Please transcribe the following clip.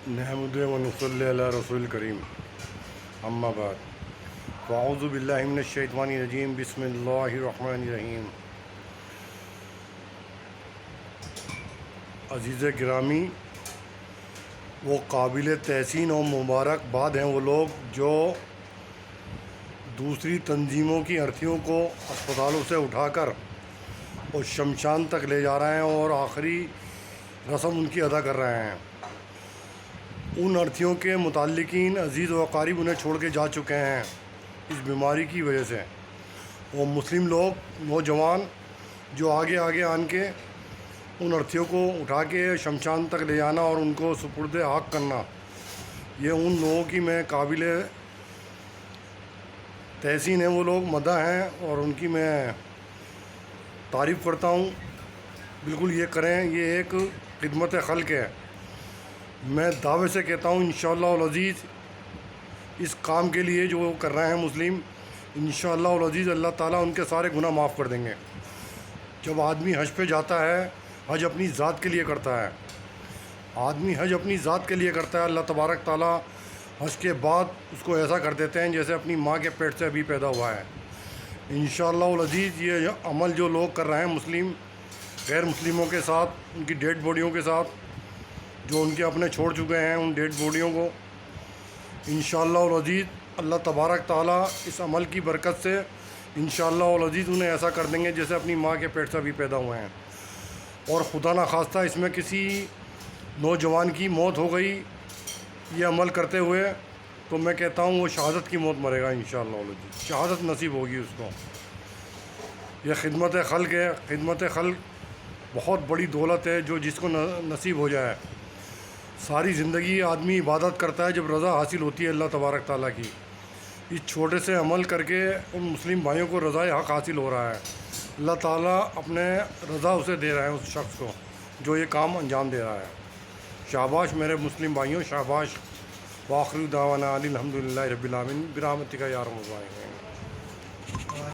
نحمد و نصلی علی رسول کریم اما بعد فاعوذ باللہ من الشیطان الرجیم بسم اللہ الرحمن الرحیم۔ عزیز گرامی، وہ قابل تحسین و مبارکباد ہیں وہ لوگ جو دوسری تنظیموں کی ارتھیوں کو اسپتالوں سے اٹھا کر اور شمشان تک لے جا رہے ہیں اور آخری رسم ان کی ادا کر رہے ہیں۔ ان ارتھیوں کے متعلقین عزیز و اقارب انہیں چھوڑ کے جا چکے ہیں اس بیماری کی وجہ سے۔ وہ مسلم لوگ نوجوان جو آگے آن کے ان ارتھیوں کو اٹھا کے شمشان تک لے جانا اور ان کو سپرد حق کرنا، یہ ان لوگوں کی میں قابل تحسین ہیں، وہ لوگ مداح ہیں اور ان کی میں تعریف کرتا ہوں۔ بالکل یہ کریں، یہ ایک خدمت خلق ہے۔ میں دعوے سے کہتا ہوں انشاءاللہ العزیز اس کام کے لیے جو کر رہے ہیں مسلم، انشاءاللہ العزیز اللہ تعالیٰ ان کے سارے گناہ معاف کر دیں گے۔ جب آدمی حج پہ جاتا ہے، حج اپنی ذات کے لیے کرتا ہے، آدمی حج اپنی ذات کے لیے کرتا ہے، اللہ تبارک تعالیٰ حج کے بعد اس کو ایسا کر دیتے ہیں جیسے اپنی ماں کے پیٹ سے ابھی پیدا ہوا ہے۔ انشاءاللہ العزیز یہ عمل جو لوگ کر رہے ہیں مسلم غیر مسلموں کے ساتھ، ان کی ڈیڈ باڈیوں کے ساتھ، جو ان کے اپنے چھوڑ چکے ہیں ان ڈیڈ باڈیوں کو، انشاءاللہ العزیز اللہ تبارک تعالیٰ اس عمل کی برکت سے انشاءاللہ العزیز انہیں ایسا کر دیں گے جیسے اپنی ماں کے پیٹ سے ابھی پیدا ہوئے ہیں۔ اور خدا نخواستہ اس میں کسی نوجوان کی موت ہو گئی یہ عمل کرتے ہوئے، تو میں کہتا ہوں وہ شہادت کی موت مرے گا انشاءاللہ العزیز، شہادت نصیب ہوگی اس کو۔ یہ خدمت خلق ہے۔ خدمت خلق بہت بڑی دولت ہے جو جس کو نصیب ہو جائے۔ ساری زندگی آدمی عبادت کرتا ہے، جب رضا حاصل ہوتی ہے اللہ تبارک تعالیٰ کی، اس چھوٹے سے عمل کر کے ان مسلم بھائیوں کو رضا حق حاصل ہو رہا ہے۔ اللہ تعالیٰ اپنے رضا اسے دے رہا ہے اس شخص کو جو یہ کام انجام دے رہا ہے۔ شاباش میرے مسلم بھائیوں، شاباش۔ وآخر دعوانا الحمدللہ رب العالمین برحمتک یا ارحم الراحمین۔